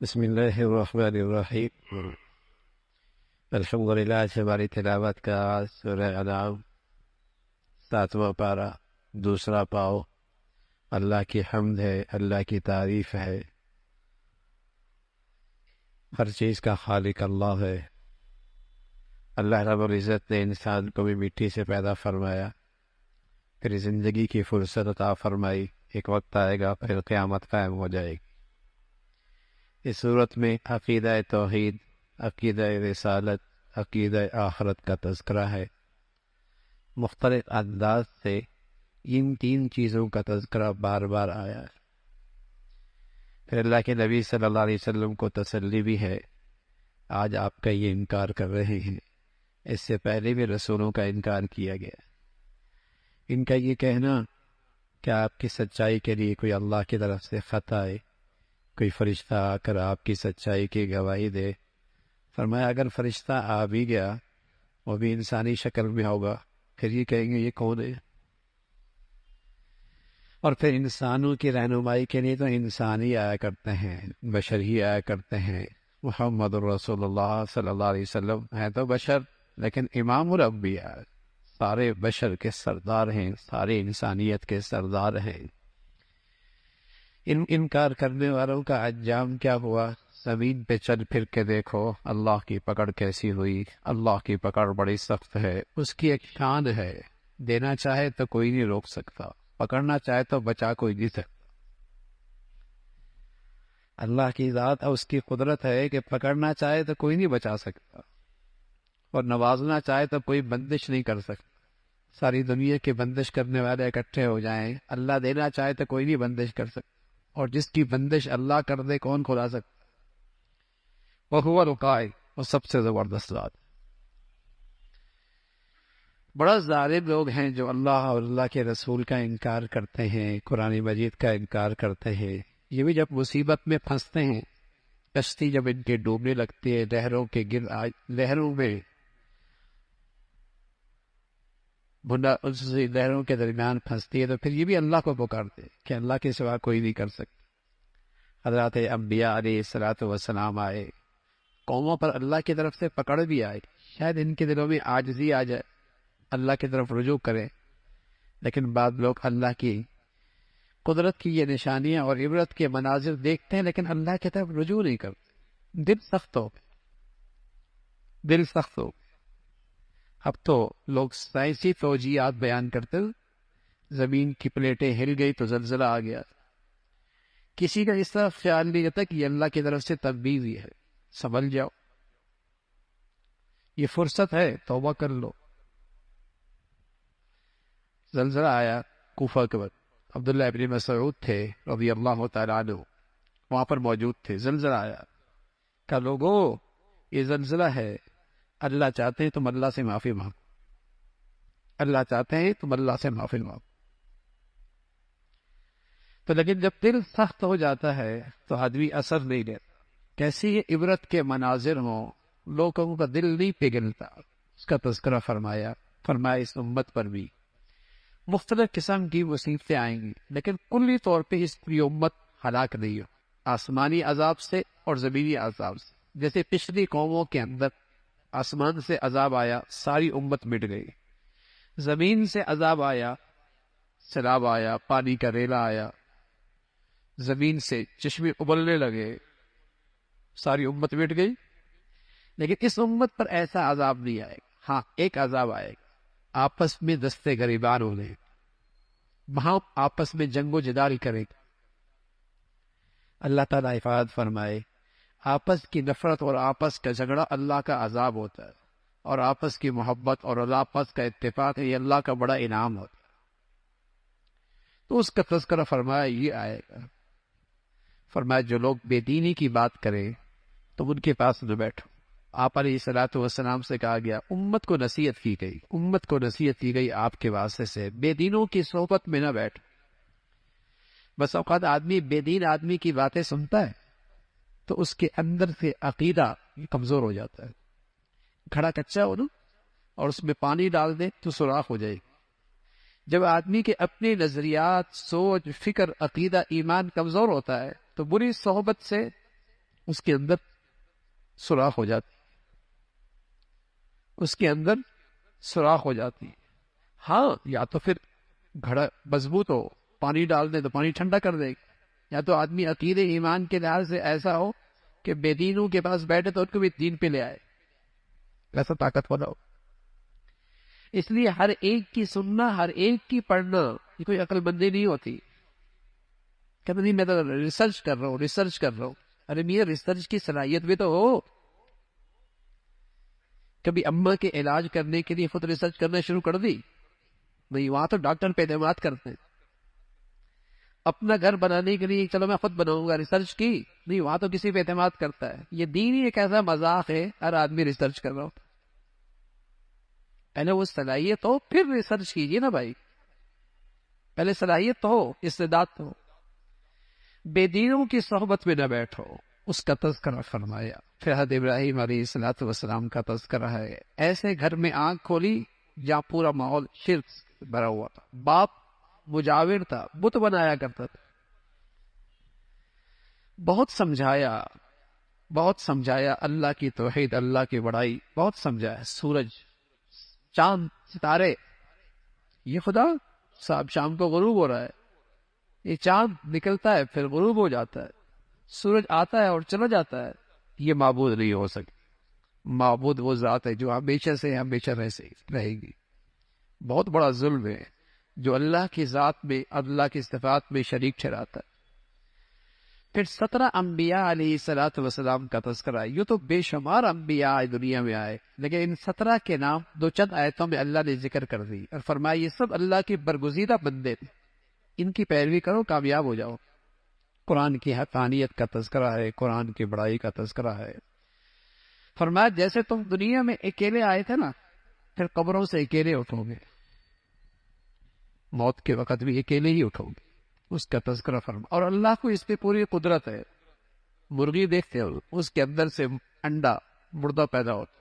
بسم اللہ الرحمن الرحیم۔ الحمدللہ سے ہماری تلاوت کا آغاز سورہ انعام 7واں پارہ دوسرا پاؤ۔ اللہ کی حمد ہے، اللہ کی تعریف ہے، ہر چیز کا خالق اللہ ہے۔ اللہ رب العزت نے انسان کو بھی مٹی سے پیدا فرمایا، پھر زندگی کی فرصت عطا فرمائی۔ ایک وقت آئے گا پھر قیامت قائم ہو جائے گی۔ اس صورت میں عقیدہ توحید، عقیدہ رسالت، عقیدہ آخرت کا تذکرہ ہے۔ مختلف انداز سے ان تین چیزوں کا تذکرہ بار بار آیا ہے۔ پھر اللہ کے نبی صلی اللہ علیہ وسلم کو تسلی بھی ہے، آج آپ کا یہ انکار کر رہے ہیں، اس سے پہلے بھی رسولوں کا انکار کیا گیا۔ ان کا یہ کہنا کہ آپ کی سچائی کے لیے کوئی اللہ کی طرف سے خط آئے، کوئی فرشتہ آ کر آپ کی سچائی کی گواہی دے، فرمایا اگر فرشتہ آ بھی گیا وہ بھی انسانی شکل میں ہوگا، پھر یہ کہیں گے یہ کون ہے؟ اور پھر انسانوں کی رہنمائی کے لیے تو انسان ہی آیا کرتے ہیں، بشر ہی آیا کرتے ہیں۔ محمد رسول اللہ صلی اللہ علیہ وسلم ہے تو بشر، لیکن امام الانبیاء، سارے بشر کے سردار ہیں، سارے انسانیت کے سردار ہیں۔ انکار کرنے والوں کا انجام کیا ہوا؟ زمین پہ چل پھر کے دیکھو اللہ کی پکڑ کیسی ہوئی۔ اللہ کی پکڑ بڑی سخت ہے، اس کی ایک شان ہے، دینا چاہے تو کوئی نہیں روک سکتا، پکڑنا چاہے تو بچا کوئی نہیں سکتا۔ اللہ کی ذات اور اس کی قدرت ہے کہ پکڑنا چاہے تو کوئی نہیں بچا سکتا، اور نوازنا چاہے تو کوئی بندش نہیں کر سکتا۔ ساری دنیا کے بندش کرنے والے اکٹھے ہو جائیں، اللہ دینا چاہے تو کوئی نہیں بندش کر سکتا، اور جس کی بندش اللہ کر دے کون کھلا سکتا؟ وَهُوَ الْقَاهِرُ، وہ سب سے زبردست ذات۔ بڑا ظالم لوگ ہیں جو اللہ اور اللہ کے رسول کا انکار کرتے ہیں، قرآن مجید کا انکار کرتے ہیں۔ یہ بھی جب مصیبت میں پھنستے ہیں، کشتی جب ان کے ڈوبنے لگتی ہے، لہروں میں لہروں کے درمیان پھنستی ہے، تو پھر یہ بھی اللہ کو پکارتے ہیں کہ اللہ کے سوا کوئی نہیں کر سکتا۔ حضرات انبیاء علیہ الصلوۃ والسلام آئے، قوموں پر اللہ کی طرف سے پکڑ بھی آئے، شاید ان کے دلوں میں عاجزی آ جائے، اللہ کی طرف رجوع کریں، لیکن بعض لوگ اللہ کی قدرت کی یہ نشانیاں اور عبرت کے مناظر دیکھتے ہیں لیکن اللہ کی طرف رجوع نہیں کرتے، دل سخت ہو گئے، دل سخت ہو گئے۔ اب تو لوگ سائنسی توجیہات بیان کرتے ہیں، زمین کی پلیٹیں ہل گئی تو زلزلہ آ گیا، کسی کا اس طرح خیال نہیں رہتا کہ یہ اللہ کی طرف سے تنبیہ ہی ہے، سنبھل جاؤ، یہ فرصت ہے، توبہ کر لو۔ زلزلہ آیا کوفہ کے وقت، عبداللہ ابن مسعود تھے رضی اللہ تعالیٰ عنہ، وہاں پر موجود تھے۔ زلزلہ آیا، کہا لوگو یہ زلزلہ ہے، اللہ چاہتے ہیں تم اللہ سے معافی مانگو، اللہ چاہتے ہیں تم اللہ سے معافی مانگو۔ تو لیکن جب دل سخت ہو جاتا ہے تو آدمی اثر نہیں لیتا، کیسی یہ عبرت کے مناظر ہوں، لوگوں کا دل نہیں پگھلتا۔ اس کا تذکرہ فرمایا اس امت پر بھی مختلف قسم کی مصیبتیں آئیں گی، لیکن کلی طور پہ اس کی امت ہلاک نہیں ہو، آسمانی عذاب سے اور زمینی عذاب سے۔ جیسے پچھلی قوموں کے اندر آسمان سے عذاب آیا، ساری امت مٹ گئی، زمین سے عذاب آیا، سیلاب آیا، پانی کا ریلا آیا، زمین سے چشمے ابلنے لگے، ساری امت مٹ گئی۔ لیکن اس امت پر ایسا عذاب نہیں آئے گا۔ ہاں ایک عذاب آئے گا، آپس میں دستے گریبان ہونے، وہاں آپس میں جنگ و جدال کرے گا۔ اللہ تعالیٰ حفاظت فرمائے، آپس کی نفرت اور آپس کا جھگڑا اللہ کا عذاب ہوتا ہے، اور آپس کی محبت اور آپس کا اتفاق یہ اللہ کا بڑا انعام ہوتا ہے۔ تو اس کا تذکرہ فرمایا یہ آئے گا۔ فرمایا جو لوگ بے دینی کی بات کریں تم ان کے پاس نہ بیٹھو۔ آپ علیہ الصلوۃ والسلام سے کہا گیا، امت کو نصیحت کی گئی، امت کو نصیحت کی گئی آپ کے واسطے سے، بے دینوں کی صحبت میں نہ بیٹھ۔ بس اوقات آدمی بے دین آدمی کی باتیں سنتا ہے تو اس کے اندر سے عقیدہ کمزور ہو جاتا ہے۔ گھڑا کچا ہو نا، اور اس میں پانی ڈال دے تو سوراخ ہو جائے گی۔ جب آدمی کے اپنے نظریات، سوچ، فکر، عقیدہ، ایمان کمزور ہوتا ہے تو بری صحبت سے اس کے اندر سوراخ ہو جاتی، اس کے اندر سوراخ ہو جاتی. ہاں، یا تو پھر گھڑا مضبوط ہو، پانی ڈال دے تو پانی ٹھنڈا کر دے گا، یا تو آدمی عقیدے ایمان کے لحاظ سے ایسا ہو کہ بے دینوں کے پاس بیٹھے تو ان کو بھی دین پہ لے آئے، ایسا طاقت والا ہو. اس لیے ہر ایک کی سننا، ہر ایک کی پڑھنا، یہ کوئی عقل مندی نہیں ہوتی. کہتے نہیں میں تو ریسرچ کر رہا ہوں. ارے میاں ریسرچ کی صلاحیت بھی تو ہو. کبھی اماں کے علاج کرنے کے لیے خود ریسرچ کرنا شروع کر دی؟ نہیں، وہاں تو ڈاکٹر پہ اعتماد کرتے ہیں. اپنا گھر بنانے کے لیے چلو میں خود بناؤں گا، ریسرچ کی؟ نہیں، وہاں تو کسی پہ اعتماد کرتا ہے. یہ دین ہی ایک ایسا مذاق ہے، ہر آدمی ریسرچ کر رہا ہو. پہلے وہ صلاحیت ہو پھر ریسرچ کیجیے نا بھائی. پہلے صلاحیت تو ہو، استعداد تو ہو. بے دینوں کی صحبت میں نہ بیٹھو، اس کا تذکرہ فرمایا. پھر حضرت ابراہیم علیہ الصلوۃ والسلام کا تذکرہ ہے. ایسے گھر میں آنکھ کھولی جہاں پورا ماحول شرک بھرا ہوا تھا. باپ مجاور تھا، بت بنایا کرتا تھا. بہت سمجھایا اللہ کی توحید، اللہ کی بڑائی بہت سمجھایا. سورج، چاند، ستارے، یہ خدا صاحب شام کو غروب ہو رہا ہے، یہ چاند نکلتا ہے پھر غروب ہو جاتا ہے، سورج آتا ہے اور چلا جاتا ہے. یہ معبود نہیں ہو سکتی. معبود وہ ذات ہے جو ہمیشہ سے ہمیشہ رہے گی. بہت بڑا ظلم ہے جو اللہ کی ذات میں، اللہ کی صفات میں شریک ٹھہراتا ہے. پھر 17 انبیاء علیہ الصلوۃ والسلام کا تذکرہ ہے. یوں تو بے شمار انبیاء دنیا میں آئے، لیکن ان 17 کے نام دو چند آیتوں میں اللہ نے ذکر کر دی اور فرمایا یہ سب اللہ کے برگزیدہ بندے تھے، ان کی پیروی کرو، کامیاب ہو جاؤ. قرآن کی حقانیت کا تذکرہ ہے، قرآن کی بڑائی کا تذکرہ ہے. فرمایا جیسے تم دنیا میں اکیلے آئے تھے نا، پھر قبروں سے اکیلے اٹھو گے، موت کے وقت بھی اکیلے ہی اٹھو گے، اس کا تذکرہ فرما. اور اللہ کو اس پہ پوری قدرت ہے. مرغی دیکھتے ہو، اس کے اندر سے انڈا مردہ پیدا ہوتا ہے،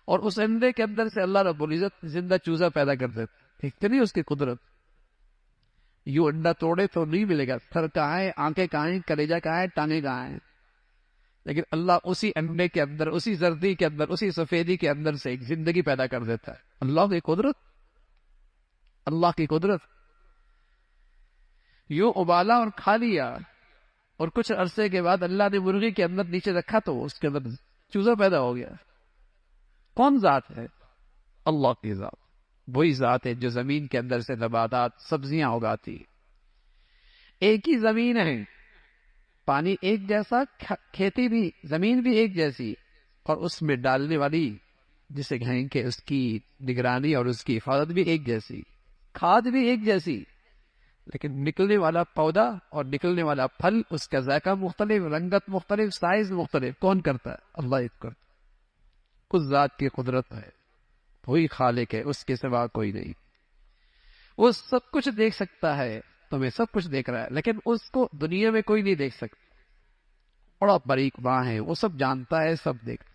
اور اس انڈے کے اندر سے اللہ رب العزت زندہ چوزا پیدا کر دیتا. دیکھتے نہیں اس کی قدرت. یوں انڈا توڑے تو نہیں ملے گا، سر کہاں ہے، آنکھیں کہاں ہیں، کلیجہ کہاں ہے، ٹانگیں کہاں ہیں. لیکن اللہ اسی انڈے کے اندر، اسی زردی کے اندر، اسی سفیدی کے اندر سے ایک زندگی پیدا کر دیتا ہے. اللہ کی قدرت، اللہ کی قدرت. یوں ابالا اور کھا لیا، اور کچھ عرصے کے بعد اللہ نے مرغی کے اندر نیچے رکھا تو اس کے اندر چوزا پیدا ہو گیا. کون ذات ہے؟ اللہ کی ذات. وہی ذات ہے جو زمین کے اندر سے نباتات، سبزیاں اگاتی. ایک ہی زمین ہے، پانی ایک جیسا، کھیتی بھی، زمین بھی ایک جیسی، اور اس میں ڈالنے والی جسے کہیں کہ اس کی نگرانی اور اس کی حفاظت بھی ایک جیسی، کھاد بھی ایک جیسی. لیکن نکلنے والا پودا اور نکلنے والا پھل، اس کا ذائقہ مختلف، رنگت مختلف، سائز مختلف. کون کرتا ہے؟ اللہ کرتا ہے. اس ذات کی قدرت ہے، وہی خالق ہے، اس کے سوا کوئی نہیں. وہ سب کچھ دیکھ سکتا ہے، تمہیں سب کچھ دیکھ رہا ہے، لیکن اس کو دنیا میں کوئی نہیں دیکھ سکتا. بڑا باریک ماں ہے، وہ سب جانتا ہے، سب دیکھتا ہے.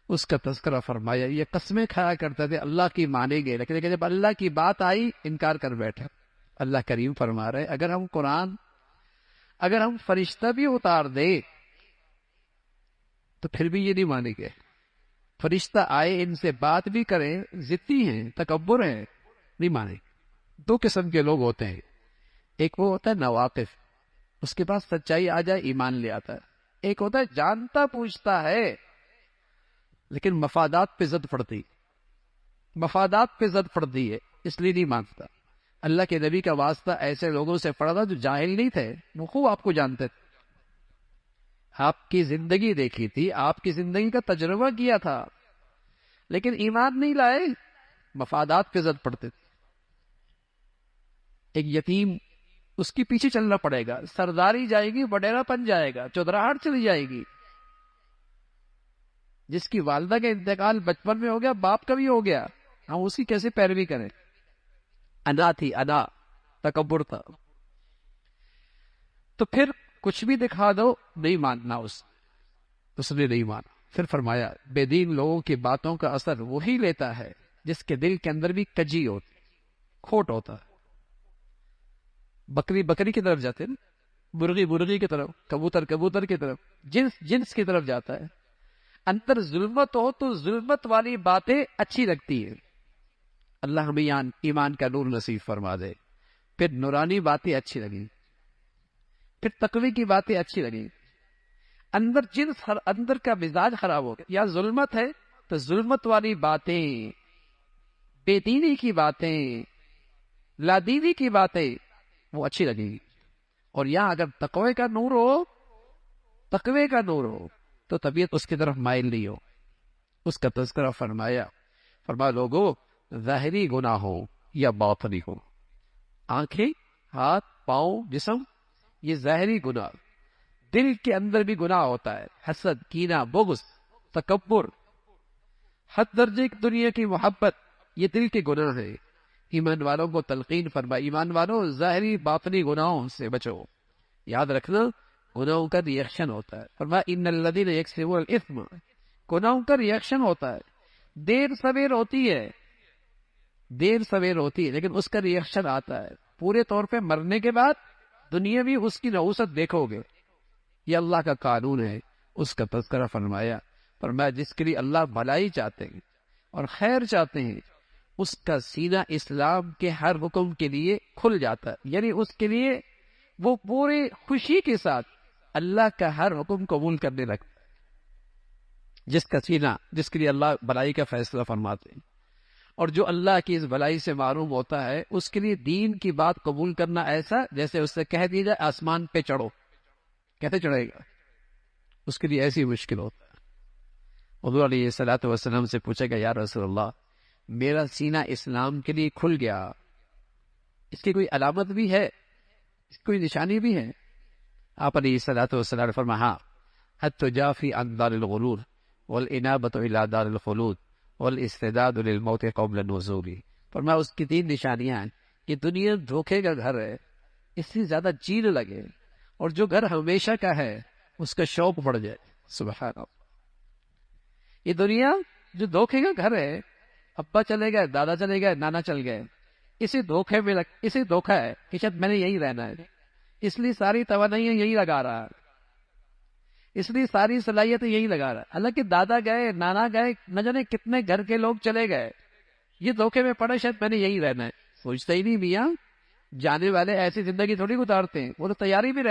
اس کا تذکرہ فرمایا. یہ قسمیں کھایا کرتے تھے اللہ کی مانیں گے، لیکن جب اللہ کی بات آئی انکار کر بیٹھے. اللہ کریم فرما رہے اگر ہم قرآن، اگر ہم فرشتہ بھی اتار دے تو پھر بھی یہ نہیں مانیں گے. فرشتہ آئے، ان سے بات بھی کریں، ضدی ہیں، تکبر ہیں، نہیں مانیں. دو قسم کے لوگ ہوتے ہیں. ایک وہ ہوتا ہے ناواقف، اس کے پاس سچائی آ جائے ایمان لے آتا ہے. ایک ہوتا ہے جانتا پوچھتا ہے لیکن مفادات پہ زد پڑتی، مفادات پہ زد پڑتی ہے، اس لیے نہیں مانتا. اللہ کے نبی کا واسطہ ایسے لوگوں سے پڑا تھا جو جاہل نہیں تھے، وہ خوب آپ کو جانتے تھے، آپ کی زندگی دیکھی تھی، آپ کی زندگی کا تجربہ کیا تھا، لیکن ایمان نہیں لائے، مفادات پہ زد پڑتے تھے. ایک یتیم، اس کے پیچھے چلنا پڑے گا، سرداری جائے گی، وڈیرا پن جائے گا، چودراہٹ چلی جائے گی. جس کی والدہ کا انتقال بچپن میں ہو گیا، باپ کا بھی ہو گیا، ہم اسی کیسے پیروی کریں. انا تھی، انا، تکبر تھا. تو پھر کچھ بھی دکھا دو نہیں ماننا، اس نے نہیں مانا. پھر فرمایا بے دین لوگوں کی باتوں کا اثر وہی لیتا ہے جس کے دل کے اندر بھی کجی ہوتی، کھوٹ ہوتا ہے. بکری کی طرف جاتے نا، مرغی مرغی کی طرف، کبوتر کبوتر کی طرف، جنس جنس کی طرف جاتا ہے۔ اندر ظلمت ہو تو ظلمت والی باتیں اچھی لگتی ہیں۔ اللہ ہمیں ایمان کا نور نصیب فرما دے۔ پھر نورانی باتیں اچھی لگیں، پھر تقوی کی باتیں اچھی لگیں۔ اندر اندر کا مزاج خراب ہو گیا، یا ظلمت ہے تو ظلمت والی باتیں، بے دینی کی باتیں، لادینی کی باتیں وہ اچھی لگیں گی۔ اور یہاں اگر تقوی کا نور ہو تو طبیعت اس کی طرف مائل نہیں ہو۔ اس کا تذکرہ فرمایا لوگوں، ظاہری گناہ ہو یا باطنی ہو، آنکھیں، ہاتھ، پاؤں، جسم، یہ ظاہری گناہ۔ دل کے اندر بھی گناہ ہوتا ہے، حسد، کینہ، بغض، تکبر، حد درجے کی دنیا کی محبت، یہ دل کے گناہ ہیں۔ ایمان والوں کو تلقین فرمائی، ایمان والوں ظاہری باطنی گناہوں سے بچو۔ یاد رکھنا گناہوں کا ریئیکشن ہوتا ہے، فرمایا ان الذین یکسبون الاثم، گناہوں کا ریئیکشن ہوتا ہے، دیر سویر ہوتی ہے لیکن اس کا ریئیکشن آتا ہے۔ پورے طور پہ مرنے کے بعد دنیا بھی اس کی نحوست دیکھو گے، یہ اللہ کا قانون ہے۔ اس کا تذکرہ فرمایا جس کے لیے اللہ بھلائی چاہتے ہیں اور خیر چاہتے ہیں، اس کا سینہ اسلام کے ہر حکم کے لیے کھل جاتا ہے، یعنی اس کے لیے وہ پورے خوشی کے ساتھ اللہ کا ہر حکم قبول کرنے لگتا ہے۔ جس کا سینہ، جس کے لیے اللہ بھلائی کا فیصلہ فرماتے ہیں، اور جو اللہ کی اس بھلائی سے معروم ہوتا ہے، اس کے لیے دین کی بات قبول کرنا ایسا جیسے اس سے کہہ دی جائے آسمان پہ چڑھو، کیسے چڑھے گا؟ اس کے لیے ایسی مشکل ہوتا ہے۔ حضور علیہ الصلوۃ والسلام سے پوچھے گا، یا رسول اللہ میرا سینہ اسلام کے لیے کھل گیا، اس کی کوئی علامت بھی ہے، اس کی کوئی نشانی بھی ہے؟ آپ علیہ الصلوۃ والسلام نے فرمایا، ہاں، التجافی عن دار الغرور والانابۃ الی دار الخلود والاستعداد للموت قبل النزول۔ فرمایا اس کی 3 نشانیاں ہیں کہ دنیا دھوکے کا گھر ہے، اس سے زیادہ جی نہ لگے، اور جو گھر ہمیشہ کا ہے اس کا شوق بڑھ جائے۔ سبحان اللہ، یہ دنیا جو دھوکے کا گھر ہے، ابا چلے گئے، دادا چلے گئے، نانا چل گئے، اسی دھوکہ ہے کہ شاید میں نے یہی رہنا ہے، اس لیے ساری توانائیاں یہی لگا رہا ہے، اس لیے ساری صلاحیتیں یہی لگا رہا ہے۔ حالانکہ دادا گئے، نانا گئے، نہ جانے کتنے گھر کے لوگ چلے گئے، یہ دھوکے میں پڑے شاید میں نے یہی رہنا ہے۔ سوچتا ہی نہیں میاں، جانے والے ایسی زندگی تھوڑی گزارتے ہیں، وہ تو تیاری میں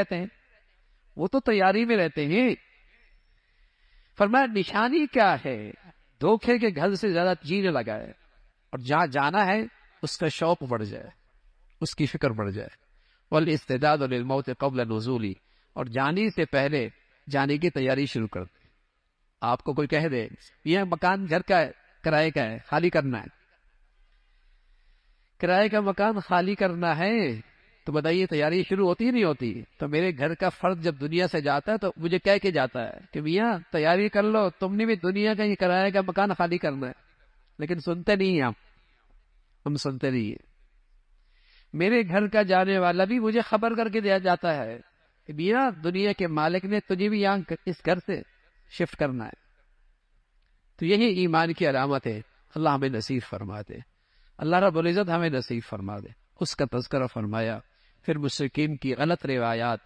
رہتے ہیں، فرمایا نشانی کیا ہے؟ دھوکے کے گھر سے زیادہ جینے لگا ہے، اور جہاں جانا ہے اس کا شوق بڑھ جائے، اس کی فکر بڑھ جائے۔ والاستعداد للموت قبل نزولی، اور جانے سے پہلے جانے کی تیاری شروع کر دے۔ آپ کو کوئی کہہ دے یہ مکان گھر کا ہے، کرائے کا ہے، خالی کرنا ہے، کرائے کا مکان خالی کرنا ہے، تو بتائیے تیاری شروع ہوتی ہی نہیں ہوتی؟ تو میرے گھر کا فرد جب دنیا سے جاتا ہے تو مجھے کہہ کے جاتا ہے کہ میاں تیاری کر لو، تم نے بھی دنیا کا یہ کرائے کا مکان خالی کرنا ہے، لیکن سنتے نہیں ہیں ہم سنتے نہیں ہیں۔ میرے گھر کا جانے والا بھی مجھے خبر کر کے دیا جاتا ہے کہ میاں دنیا کے مالک نے تجھے بھی یہاں اس گھر سے شفٹ کرنا ہے۔ تو یہی ایمان کی علامت ہے۔ اللہ ہمیں نصیب فرما دے، اللہ رب العزت ہمیں نصیب فرما دے۔ اس کا تذکرہ فرمایا، پھر مشرکین کی غلط روایات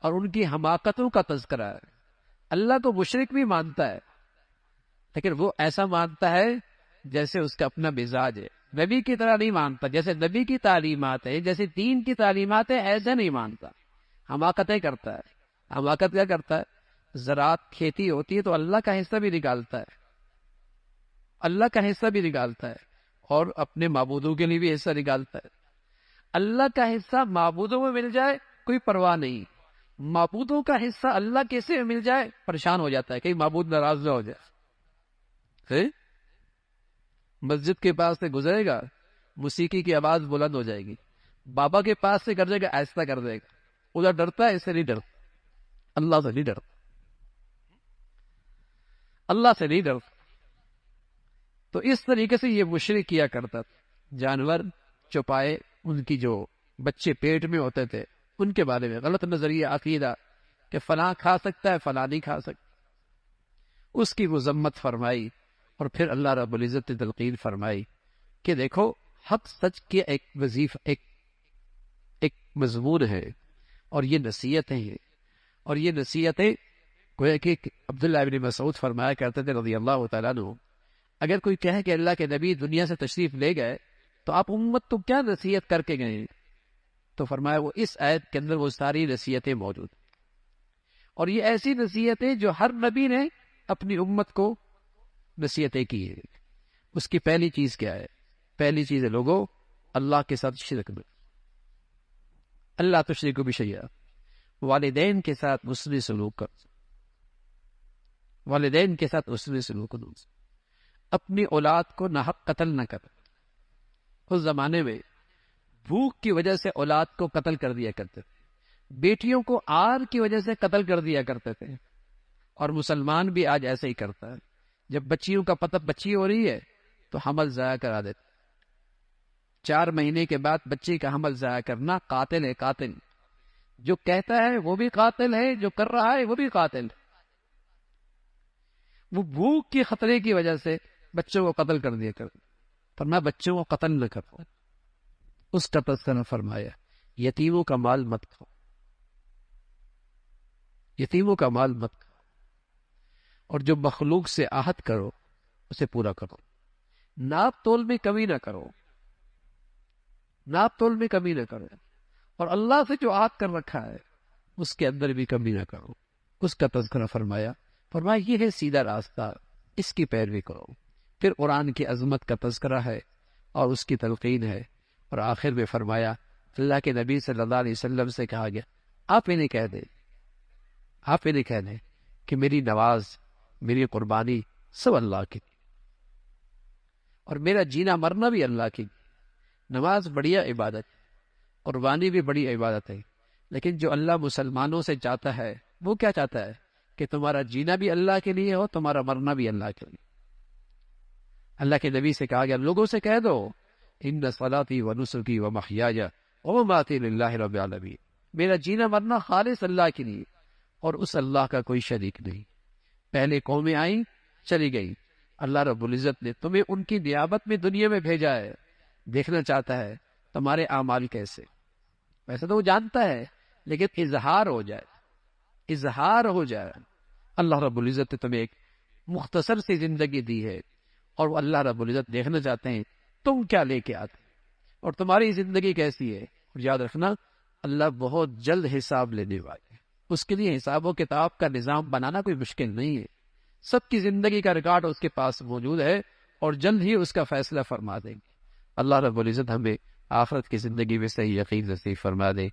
اور ان کی حماقتوں کا تذکرہ ہے۔ اللہ کو مشرک بھی مانتا ہے، لیکن وہ ایسا مانتا ہے جیسے اس کا اپنا مزاج ہے، نبی کی طرح نہیں مانتا، جیسے نبی کی تعلیمات ہے، جیسے دین کی تعلیمات ہے، ایسے نہیں مانتا، حماقتیں کرتا ہے۔ حماقت کیا کرتا ہے؟ زراعت کھیتی ہوتی ہے تو اللہ کا حصہ بھی نکالتا ہے، اللہ کا حصہ بھی نکالتا ہے، اور اپنے معبودوں کے لیے بھی حصہ نکالتا ہے۔ اللہ کا حصہ معبودوں میں مل جائے کوئی پرواہ نہیں، معبودوں کا حصہ اللہ کیسے مل جائے پریشان ہو جاتا ہے، کہیں معبود ناراض نہ ہو جائے۔ مسجد کے پاس سے گزرے گا، موسیقی کی آواز بلند ہو جائے گی، بابا کے پاس سے گزرے گا، ایسا کر دے گا، ادھر ڈرتا ہے، اس سے نہیں ڈرتا، اللہ سے نہیں ڈرتا، اللہ سے نہیں ڈرتا۔ تو اس طریقے سے یہ مشرک کیا کرتا تھا۔ جانور چوپائے، ان کی جو بچے پیٹ میں ہوتے تھے ان کے بارے میں غلط نظریہ، عقیدہ کہ فلاں کھا سکتا ہے، فلاں نہیں کھا سکتا، اس کی مذمت فرمائی۔ اور پھر اللہ رب العزت نے تلقین فرمائی کہ دیکھو حق سچ کے ایک وظیفہ، ایک مضمون ہے، اور یہ نصیحتیں ہیں، اور یہ نصیحتیں گویا کہ عبداللہ ابن مسعود فرمایا کرتے تھے رضی اللہ تعالیٰ عنہ، اگر کوئی کہے کہ اللہ کے نبی دنیا سے تشریف لے گئے تو آپ امت تو کیا نصیحت کر کے گئے؟ تو فرمایا وہ اس آیت کے اندر وہ ساری نصیحتیں موجود ہیں، اور یہ ایسی نصیحتیں جو ہر نبی نے اپنی امت کو نصیحتیں کی ہیں۔ اس کی پہلی چیز کیا ہے؟ پہلی چیز ہے لوگوں اللہ کے ساتھ شرک میں، اللہ تشرکوا بشیئا، والدین کے ساتھ حسن سلوک کر، والدین کے ساتھ حسن سلوک کرو، اپنی اولاد کو ناحق قتل نہ کر۔ اس زمانے میں بھوک کی وجہ سے اولاد کو قتل کر دیا کرتے تھے، بیٹیوں کو آر کی وجہ سے قتل کر دیا کرتے تھے، اور مسلمان بھی آج ایسے ہی کرتا ہے۔ جب بچیوں کا پتہ بچی ہو رہی ہے تو حمل ضائع کرا دیتے، 4 مہینے کے بعد بچی کا حمل ضائع کرنا قاتل ہے، قاتل۔ جو کہتا ہے وہ بھی قاتل ہے، جو کر رہا ہے وہ بھی قاتل ہے۔ وہ بھوک کے خطرے کی وجہ سے بچوں کو قتل کر دیا کرتے، فرمایا بچوں کو قتل نہ کرو۔ اس کا تذکرہ فرمایا یتیموں کا مال مت کھاؤ، یتیموں کا مال مت کھاؤ، اور جو مخلوق سے عہد کرو اسے پورا کرو، ناپ تول میں کمی نہ کرو، ناپ تول میں کمی نہ کرو، اور اللہ سے جو عہد کر رکھا ہے اس کے اندر بھی کمی نہ کرو۔ اس کا تذکرہ فرمایا یہ ہے سیدھا راستہ، اس کی پیروی کرو۔ پھر قرآن کی عظمت کا تذکرہ ہے اور اس کی تلقین ہے، اور آخر میں فرمایا اللہ کے نبی صلی اللہ علیہ وسلم سے کہا گیا آپ انہیں کہہ دیں، آپ انہیں کہہ دیں کہ میری نماز، میری قربانی سب اللہ کی، اور میرا جینا مرنا بھی اللہ کی۔ نماز بڑھیا عبادت، قربانی بھی بڑی عبادت ہے، لیکن جو اللہ مسلمانوں سے چاہتا ہے وہ کیا چاہتا ہے؟ کہ تمہارا جینا بھی اللہ کے لیے ہو، تمہارا مرنا بھی اللہ کے لیے۔ اللہ کے نبی سے کہا گیا لوگوں سے کہہ دو ان صلاتی و نسکی و محیایا و مماتی للہ رب العالمین، میرا جینا مرنا خالص اللہ کے لیے، اور اس اللہ کا کوئی شریک نہیں۔ پہلے قومیں آئیں چلی گئی، اللہ رب العزت نے تمہیں ان کی نیابت میں دنیا میں بھیجا ہے، دیکھنا چاہتا ہے تمہارے اعمال کیسے۔ ویسے تو وہ جانتا ہے، لیکن اظہار ہو جائے، اظہار ہو جائے۔ اللہ رب العزت نے تمہیں ایک مختصر سی زندگی دی ہے، اور وہ اللہ رب العزت دیکھنا چاہتے ہیں تم کیا لے کے آتے اور تمہاری زندگی کیسی ہے۔ اور یاد رکھنا اللہ بہت جلد حساب لینے والے ہیں، اس کے لیے حساب و کتاب کا نظام بنانا کوئی مشکل نہیں ہے۔ سب کی زندگی کا ریکارڈ اس کے پاس موجود ہے، اور جلد ہی اس کا فیصلہ فرما دیں گے۔ اللہ رب العزت ہمیں آخرت کی زندگی میں صحیح یقین نصیب فرما دے۔